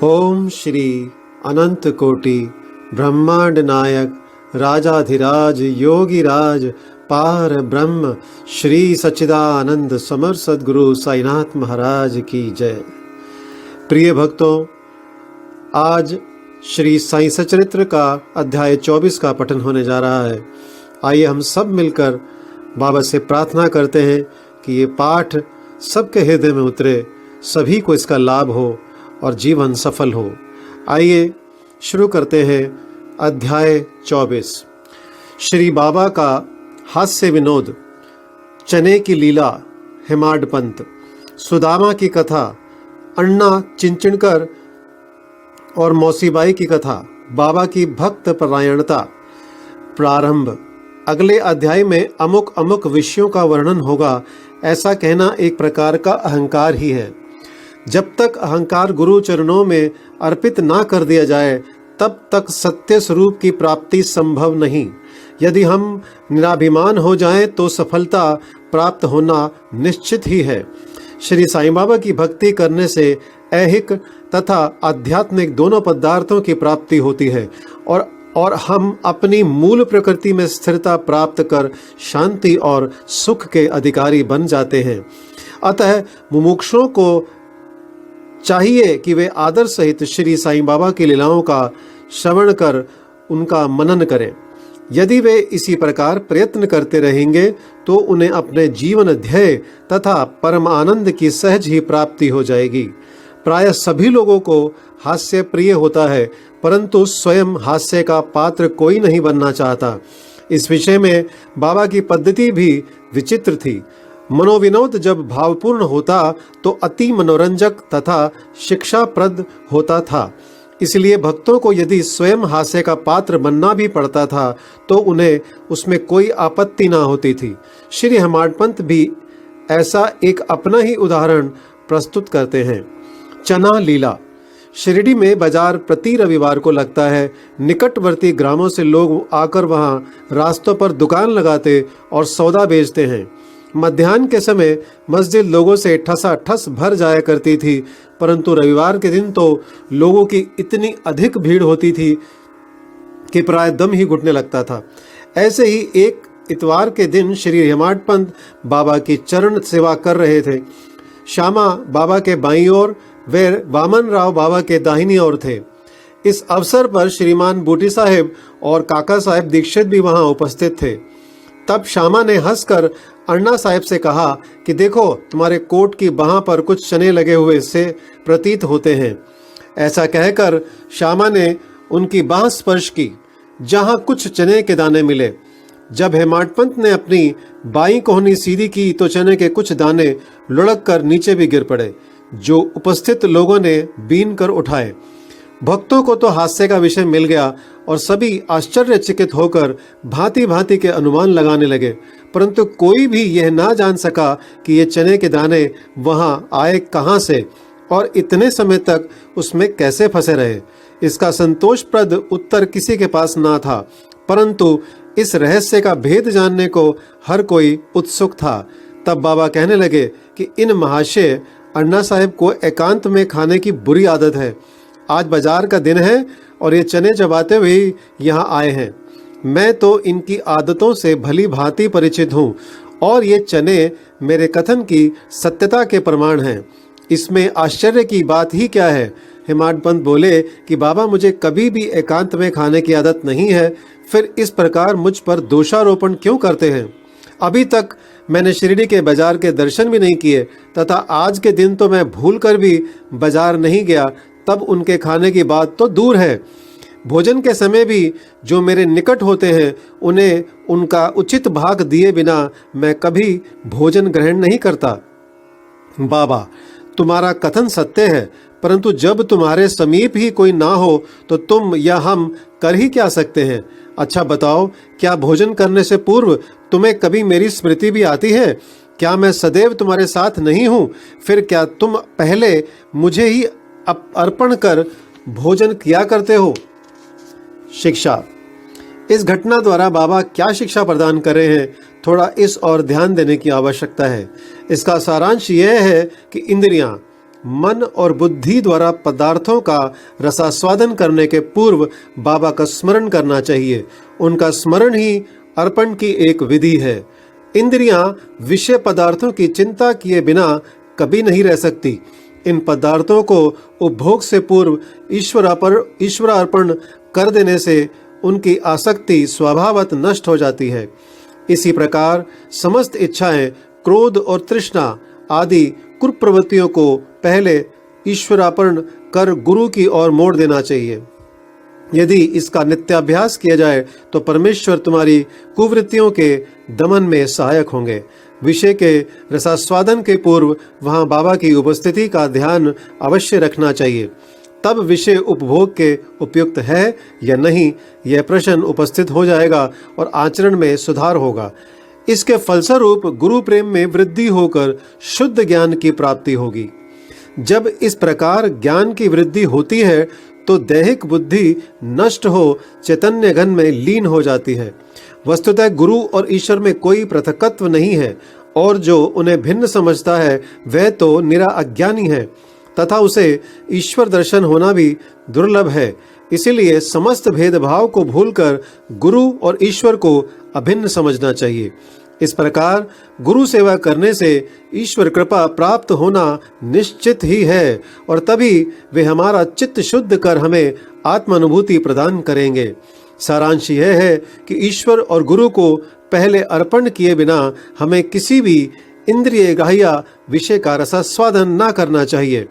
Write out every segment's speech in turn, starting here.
ओम श्री अनंत कोटि ब्रह्मांड नायक राजाधिराज योगीराज पार ब्रह्म श्री सच्चिदानंद समर सद्गुरु साईनाथ महाराज की जय। प्रिय भक्तों, आज श्री साई सचरित्र का अध्याय 24 का पठन होने जा रहा है। आइए हम सब मिलकर बाबा से प्रार्थना करते हैं कि ये पाठ सबके हृदय में उतरे, सभी को इसका लाभ हो और जीवन सफल हो। आइए शुरू करते हैं अध्याय 24। श्री बाबा का हास्य विनोद, चने की लीला, हेमाड पंत, सुदामा की कथा, अन्ना चिंचिणकर और मौसीबाई की कथा, बाबा की भक्त परायणता। प्रारंभ। अगले अध्याय में अमुक अमुक विषयों का वर्णन होगा, ऐसा कहना एक प्रकार का अहंकार ही है। जब तक अहंकार गुरु चरणों में अर्पित ना कर दिया जाए तब तक सत्य स्वरूप की प्राप्ति संभव नहीं। यदि हम निराभिमान हो जाएं तो सफलता प्राप्त होना निश्चित ही है। श्री साईं बाबा की भक्ति करने से ऐहिक तथा आध्यात्मिक दोनों पदार्थों की प्राप्ति होती है और हम अपनी मूल प्रकृति में स्थिरता प्राप्त कर शांति और सुख के अधिकारी बन जाते हैं। अतः मुमुक्षुओं को चाहिए कि वे आदर सहित श्री साईं बाबा की लीलाओं का श्रवण कर उनका मनन करें। यदि वे इसी प्रकार प्रयत्न करते रहेंगे तो उन्हें अपने जीवन ध्येय तथा परम आनंद की सहज ही प्राप्ति हो जाएगी। प्राय सभी लोगों को हास्य प्रिय होता है, परंतु स्वयं हास्य का पात्र कोई नहीं बनना चाहता। इस विषय में बाबा की पद्धति भी विचित्र थी। मनोविनोद जब भावपूर्ण होता तो अति मनोरंजक तथा शिक्षाप्रद होता था। इसलिए भक्तों को यदि स्वयं हास्य का पात्र बनना भी पड़ता था तो उन्हें उसमें कोई आपत्ति ना होती थी। श्री हेमाड पंत भी ऐसा एक अपना ही उदाहरण प्रस्तुत करते हैं। चना लीला। शिरडी में बाजार प्रति रविवार को लगता है। निकटवर्ती ग्रामों से लोग आकर वहां रास्तों पर दुकान लगाते और सौदा बेचते हैं। मध्याह्न के समय मस्जिद लोगों से ठसाठस भर जाया करती थी, परंतु रविवार के दिन तो लोगों की इतनी अधिक भीड़ होती थी कि प्राय दम ही घुटने लगता था। ऐसे ही एक इतवार के दिन श्री हेमाड पंत बाबा की चरण सेवा कर रहे थे। श्यामा बाबा के बाईं ओर, वे वामन राव बाबा के दाहिनी ओर थे। इस अवसर पर श्रीमान बूटी साहेब और काका साहेब दीक्षित भी वहां उपस्थित थे। तब श्यामा ने हंसकर अन्ना साहेब से कहा कि देखो, तुम्हारे कोट की बाह पर कुछ चने लगे हुए से प्रतीत होते हैं। ऐसा कहकर श्यामा ने उनकी बाह स्पर्श की, जहां कुछ चने के दाने मिले। जब हेमाड पंत ने अपनी बाईं कोहनी सीधी की तो चने के कुछ दाने लुढ़क कर नीचे भी गिर पड़े, जो उपस्थित लोगों ने बीन कर उठाए। भक्तों को तो हास्य का विषय मिल गया और सभी आश्चर्यचकित होकर भांति भांति के अनुमान लगाने लगे, परंतु कोई भी यह ना जान सका कि ये चने के दाने वहां आए कहां से और इतने समय तक उसमें कैसे फंसे रहे। इसका संतोषप्रद उत्तर किसी के पास ना था, परंतु इस रहस्य का भेद जानने को हर कोई उत्सुक था। तब बाबा कहने लगे कि इन महाशय अन्ना साहेब को एकांत में खाने की बुरी आदत है। आज बाजार का दिन है और ये चने चबाते हुए यहाँ आए हैं। मैं तो इनकी आदतों से भली भांति परिचित हूँ और ये चने मेरे कथन की सत्यता के प्रमाण हैं। इसमें आश्चर्य की बात ही क्या है। हेमाड पंत बोले कि बाबा, मुझे कभी भी एकांत में खाने की आदत नहीं है, फिर इस प्रकार मुझ पर दोषारोपण क्यों करते हैं। अभी तक मैंने शिरडी के बाजार के दर्शन भी नहीं किए तथा आज के दिन तो मैं भूल कर भी बाजार नहीं गया, तब उनके खाने की बात तो दूर है। भोजन के समय भी जो मेरे निकट होते हैं उन्हें उनका उचित भाग दिए बिना मैं कभी भोजन ग्रहण नहीं करता। बाबा, तुम्हारा कथन सत्य है, परंतु जब तुम्हारे समीप ही कोई ना हो तो तुम या हम कर ही क्या सकते हैं। अच्छा बताओ, क्या भोजन करने से पूर्व तुम्हें कभी मेरी स्मृति भी आती है? क्या मैं सदैव तुम्हारे साथ नहीं हूँ? फिर क्या तुम पहले मुझे ही अर्पण कर भोजन किया करते हो? शिक्षा। इस घटना द्वारा बाबा क्या शिक्षा प्रदान कर रहे हैं, थोड़ा इस और ध्यान देने की आवश्यकता है। इसका सारांश यह है कि इंद्रियां मन और बुद्धि द्वारा पदार्थों का रसास्वादन करने के पूर्व बाबा का स्मरण करना चाहिए। उनका स्मरण ही अर्पण की एक विधि है। इंद्रियां विषय पदार्थों की चिंता किए बिना कभी नहीं रह सकती। इन पदार्थों को उपभोग से पूर्व ईश्वरार्पण कर देने से उनकी आसक्ति स्वभावतः नष्ट हो जाती है। इसी प्रकार समस्त इच्छाएं, क्रोध और तृष्णा आदि कुप्रवृत्तियों को पहले ईश्वरार्पण कर गुरु की ओर मोड़ देना चाहिए। यदि इसका नित्याभ्यास किया जाए तो परमेश्वर तुम्हारी कुवृत्तियों के दमन में सहायक होंगे। विषय के रसास्वादन के पूर्व वहां बाबा की उपस्थिति का ध्यान अवश्य रखना चाहिए। तब विषय उपभोग के उपयुक्त है या नहीं, यह प्रश्न उपस्थित हो जाएगा और आचरण में सुधार होगा। इसके फलस्वरूप गुरु प्रेम में वृद्धि होकर शुद्ध ज्ञान की प्राप्ति होगी। जब इस प्रकार ज्ञान की वृद्धि होती है तो दैहिक बुद्धि नष्ट हो चैतन्य घन में लीन हो जाती है। वस्तुतः गुरु और ईश्वर में कोई पृथकत्व नहीं है, और जो उन्हें भिन्न समझता है वह तो निरा अज्ञानी है तथा उसे ईश्वर दर्शन होना भी दुर्लभ है। इसीलिए समस्त भेदभाव को भूलकर गुरु और ईश्वर को अभिन्न समझना चाहिए। इस प्रकार गुरु सेवा करने से ईश्वर कृपा प्राप्त होना निश्चित ही है, और तभी वे हमारा चित्त शुद्ध कर हमें आत्मानुभूति प्रदान करेंगे। सारांश यह है कि ईश्वर और गुरु को पहले अर्पण किए बिना हमें किसी भी इंद्रिय ग्राह्य विषय का रसास्वादन न करना चाहिए।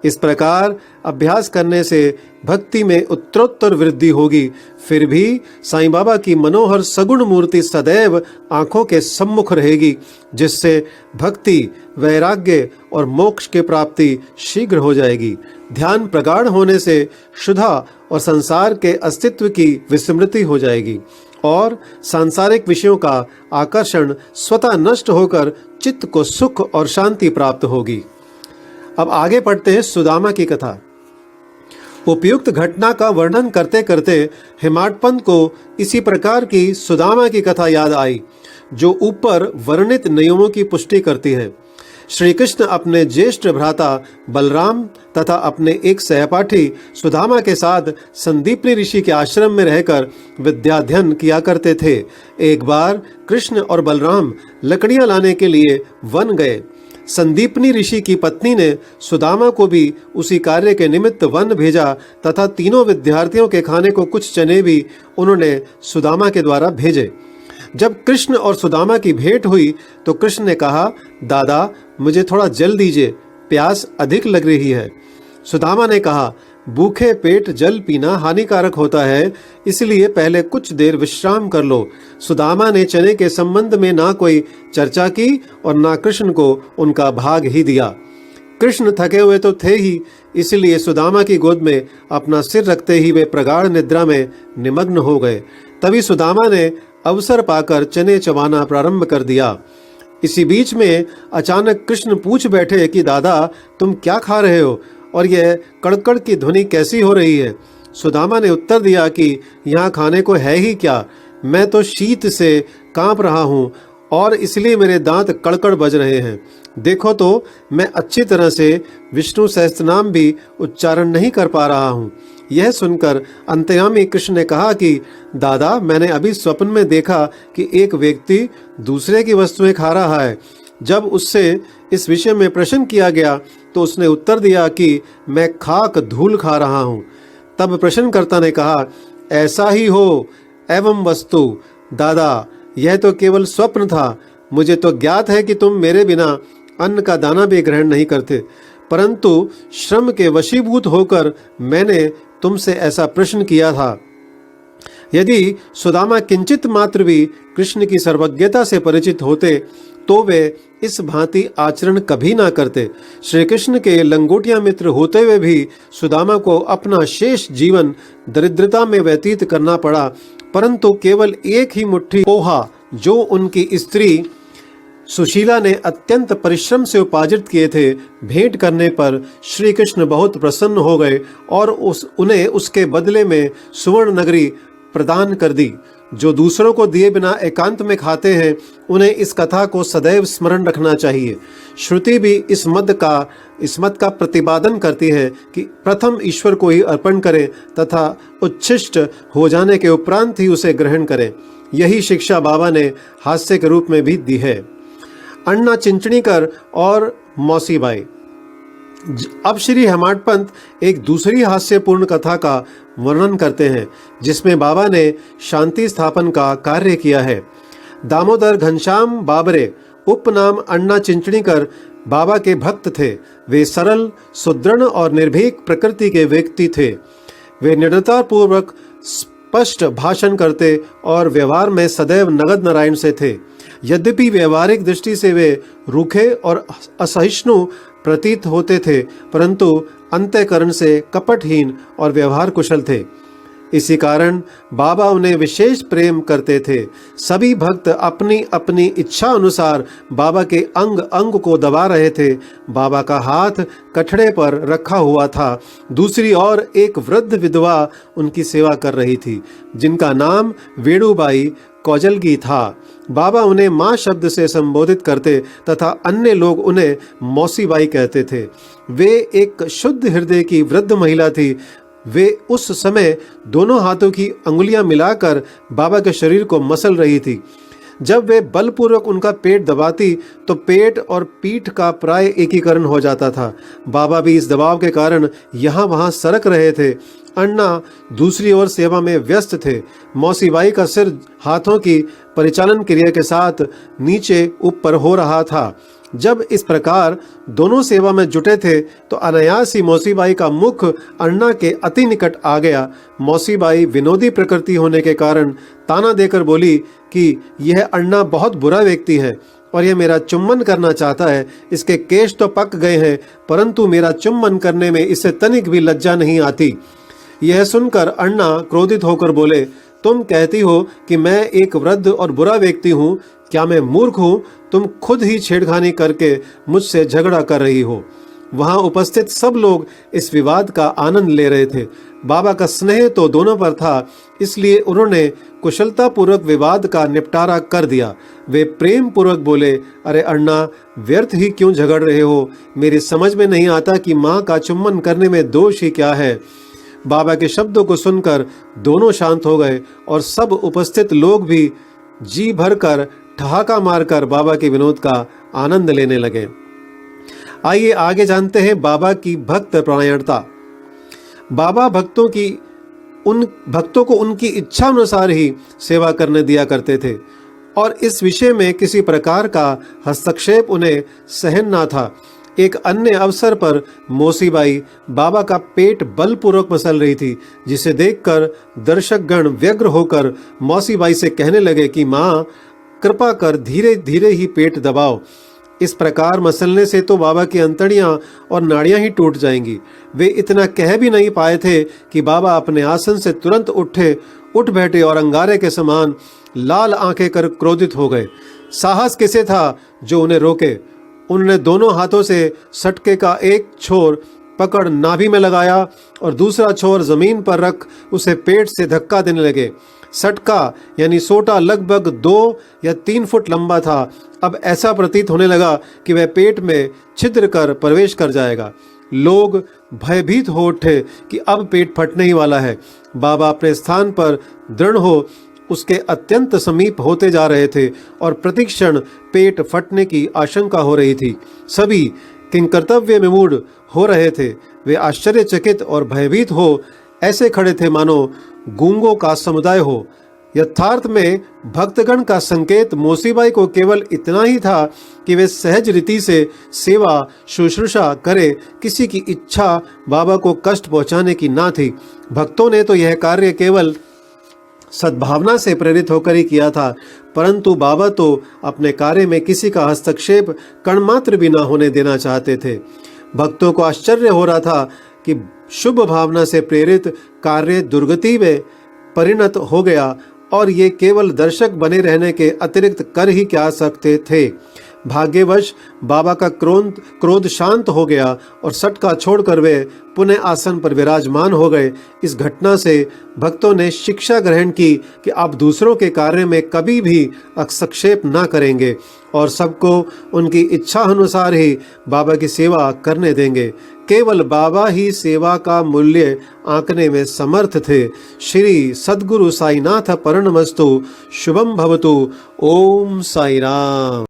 इस प्रकार अभ्यास करने से भक्ति में उत्तरोत्तर वृद्धि होगी। फिर भी साईं बाबा की मनोहर सगुण मूर्ति सदैव आंखों के सम्मुख रहेगी, जिससे भक्ति, वैराग्य और मोक्ष की प्राप्ति शीघ्र हो जाएगी। ध्यान प्रगाढ़ होने से शुद्धा और संसार के अस्तित्व की विस्मृति हो जाएगी और सांसारिक विषयों का आकर्षण स्वतः नष्ट होकर चित्त को सुख और शांति प्राप्त होगी। अब आगे पढ़ते हैं सुदामा की कथा। उपयुक्त घटना का वर्णन करते करते हेमाडपंत को इसी प्रकार की सुदामा की कथा याद आई, जो ऊपर वर्णित नियमों की पुष्टि करती है। श्री कृष्ण अपने ज्येष्ठ भ्राता बलराम तथा अपने एक सहपाठी सुदामा के साथ संदीपनी ऋषि के आश्रम में रहकर विद्याध्ययन किया करते थे। एक बार कृष्ण और बलराम लकड़ियां लाने के लिए वन गए। संदीपनी ऋषि की पत्नी ने सुदामा को भी उसी कार्य के निमित्त वन भेजा तथा तीनों विद्यार्थियों के खाने को कुछ चने भी उन्होंने सुदामा के द्वारा भेजे। जब कृष्ण और सुदामा की भेंट हुई तो कृष्ण ने कहा, दादा मुझे थोड़ा जल दीजिए, प्यास अधिक लग रही है। सुदामा ने कहा, भूखे पेट जल पीना हानिकारक होता है, इसलिए पहले कुछ देर विश्राम कर लो। सुदामा ने चने के संबंध में ना कोई चर्चा की और ना कृष्ण को उनका भाग ही दिया। कृष्ण थके हुए तो थे ही, इसलिए सुदामा की गोद में अपना सिर रखते ही वे प्रगाढ़ निद्रा में निमग्न हो गए। तभी सुदामा ने अवसर पाकर चने चबाना प्रारंभ कर दिया। इसी बीच में अचानक कृष्ण पूछ बैठे कि दादा तुम क्या खा रहे हो और यह कड़कड़ की ध्वनि कैसी हो रही है। सुदामा ने उत्तर दिया कि यहाँ खाने को है ही क्या, मैं तो शीत से कांप रहा हूँ और इसलिए मेरे दांत कड़कड़ बज रहे हैं। देखो तो मैं अच्छी तरह से विष्णु सहस्त्रनाम भी उच्चारण नहीं कर पा रहा हूँ। यह सुनकर अंतर्यामी कृष्ण ने कहा कि दादा मैंने अभी स्वप्न में देखा कि एक व्यक्ति दूसरे की वस्तुएं खा रहा है। जब उससे इस विषय में प्रश्न किया गया तो उसने उत्तर दिया कि मैं खाक धूल खा रहा हूँ। तब प्रश्नकर्ता ने कहा, ऐसा ही हो एवं वस्तु दादा, यह तो केवल स्वप्न था। मुझे तो ज्ञात है कि तुम मेरे बिना अन्न का दाना भी ग्रहण नहीं करते, परंतु श्रम के वशीभूत होकर मैंने तुमसे ऐसा प्रश्न किया था। यदि सुदामा किंचित मात्र भी कृष्ण की सर्वज्ञता से परिचित होते तो वे इस भांति आचरण कभी ना करते। श्री कृष्ण के लंगोटिया मित्र होते हुए भी सुदामा को अपना शेष जीवन दरिद्रता में व्यतीत करना पड़ा, परंतु केवल एक ही मुट्ठी पोहा जो उनकी स्त्री सुशीला ने अत्यंत परिश्रम से उपार्जित किए थे, भेंट करने पर श्री कृष्ण बहुत प्रसन्न हो गए और उन्हें उसके बदले में सुवर्ण नगरी प्रदान कर दी। जो दूसरों को दिए बिना एकांत में खाते हैं, उन्हें इस कथा को सदैव स्मरण रखना चाहिए। श्रुति भी इस मत का प्रतिपादन करती है कि प्रथम ईश्वर को ही अर्पण करें तथा उच्छिष्ट हो जाने के उपरांत ही उसे ग्रहण करें। यही शिक्षा बाबा ने हास्य के रूप में भी दी है। अण्णा चिंचणीकर और मौसीबाई। अब श्री हेमाड पंत एक दूसरी हास्यपूर्ण कथा का वर्णन करते हैं, जिसमें बाबा ने शांति स्थापन का कार्य किया है। दामोदर घनश्याम बाबरे उपनाम अण्णा चिंचणीकर बाबा के भक्त थे। वे सरल, सुदृढ़ और निर्भीक प्रकृति के व्यक्ति थे। वे निडरतापूर्वक स्पष्ट भाषण करते और व्यवहार में सदैव नगद नारायण से थे। यद्यपि व्यवहारिक दृष्टि से वे रूखे और असहिष्णु प्रतीत होते थे, परंतु अंतःकरण से कपटहीन और व्यवहार कुशल थे। इसी कारण बाबा उन्हें विशेष प्रेम करते थे। सभी भक्त अपनी अपनी इच्छा अनुसार बाबा के अंग अंग को दबा रहे थे। बाबा का हाथ कठड़े पर रखा हुआ था। दूसरी ओर एक वृद्ध विधवा उनकी सेवा कर रही थी, जिनका नाम वेणुबाई कौजलगी था। बाबा उन्हें माँ शब्द से संबोधित करते तथा अन्य लोग उन्हें मौसीबाई कहते थे। वे एक शुद्ध हृदय की वृद्ध महिला थी। वे उस समय दोनों हाथों की अंगुलियां मिलाकर बाबा के शरीर को मसल रही थी। जब वे बलपूर्वक उनका पेट दबाती तो पेट और पीठ का प्राय एकीकरण हो जाता था। बाबा भी इस दबाव के कारण यहाँ वहाँ सरक रहे थे। अण्णा दूसरी ओर सेवा में व्यस्त थे। मौसीबाई का सिर हाथों की परिचालन क्रिया के साथ नीचे ऊपर हो रहा था। जब इस प्रकार दोनों सेवा में जुटे थे तो अनायास ही मौसीबाई का मुख अण्णा के अति निकट आ गया। मौसीबाई विनोदी प्रकृति होने के कारण ताना देकर बोली कि यह अण्णा बहुत बुरा व्यक्ति है और यह मेरा चुम्बन करना चाहता है। इसके केश तो पक गए हैं, परंतु मेरा चुम्बन करने में इसे तनिक भी लज्जा नहीं आती। यह सुनकर अण्णा क्रोधित होकर बोले, तुम कहती हो कि मैं एक वृद्ध और बुरा व्यक्ति हूँ। क्या मैं मूर्ख हूँ? तुम खुद ही छेड़खानी करके मुझसे झगड़ा कर रही हो। वहां उपस्थित सब लोग इस विवाद का आनंद ले रहे थे। बाबा का स्नेह तो दोनों पर था, इसलिए उन्होंने कुशलता पूर्वक विवाद का निपटारा कर दिया। वे प्रेम पूर्वक बोले, अरे अण्णा, व्यर्थ ही क्यों झगड़ रहे हो? मेरी समझ में नहीं आता कि माँ का चुम्बन करने में दोष ही क्या है। बाबा के शब्दों को सुनकर दोनों शांत हो गए और सब उपस्थित लोग भी जी भरकर ठहाका मारकर बाबा के विनोद का आनंद लेने लगे। आइए आगे जानते हैं बाबा की भक्त परायणता। बाबा भक्तों को उनकी इच्छा अनुसार ही सेवा करने दिया करते थे और इस विषय में किसी प्रकार का हस्तक्षेप उन्हें सहन ना था। एक अन्य अवसर पर मौसीबाई बाबा का पेट बलपूर्वक मसल रही थी, जिसे देखकर दर्शकगण व्यग्र होकर मौसीबाई से कहने लगे कि माँ, कृपा कर धीरे धीरे ही पेट दबाओ। इस प्रकार मसलने से तो बाबा की अंतड़ियां और नाड़ियां ही टूट जाएंगी। वे इतना कह भी नहीं पाए थे कि बाबा अपने आसन से तुरंत उठ बैठे और अंगारे के समान लाल आंखें कर क्रोधित हो गए। साहस किसे था जो उन्हें रोके? उन्होंने दोनों हाथों से सटके का एक छोर पकड़ नाभि में लगाया और दूसरा छोर जमीन पर रख उसे पेट से धक्का देने लगे। सटका यानी सोटा लगभग 2 या 3 फुट लंबा था। अब ऐसा प्रतीत होने लगा कि वह पेट में छिद्र कर प्रवेश कर जाएगा। लोग भयभीत हो उठे कि अब पेट फटने ही वाला है। बाबा अपने स्थान पर दृढ़ हो उसके अत्यंत समीप होते जा रहे थे और प्रतिक्षण पेट फटने की आशंका हो रही थी। सभी किंकर्तव्य में मूड हो रहे थे। वे आश्चर्यचकित और भयभीत हो ऐसे खड़े थे मानो गूंगों का समुदाय हो। यथार्थ में भक्तगण का संकेत मौसीबाई को केवल इतना ही था कि वे सहज रीति से सेवा शुश्रूषा करे। किसी की इच्छा बाबा को कष्ट पहुंचाने की ना थी। भक्तों ने तो यह कार्य केवल सद्भावना से प्रेरित होकर ही किया था, परंतु बाबा तो अपने कार्य में किसी का हस्तक्षेप कणमात्र भी ना होने देना चाहते थे। भक्तों को आश्चर्य हो रहा था कि शुभ भावना से प्रेरित कार्य दुर्गति में परिणत हो गया और ये केवल दर्शक बने रहने के अतिरिक्त कर ही क्या सकते थे। भाग्यवश बाबा का क्रोध शांत हो गया और सटका छोड़कर वे पुनः आसन पर विराजमान हो गए। इस घटना से भक्तों ने शिक्षा ग्रहण की कि आप दूसरों के कार्य में कभी भी हस्तक्षेप न करेंगे और सबको उनकी इच्छा अनुसार ही बाबा की सेवा करने देंगे। केवल बाबा ही सेवा का मूल्य आंकने में समर्थ थे। श्री सद्गुरु साईनाथ परणमस्तु। शुभम भवतु। ओम साई राम।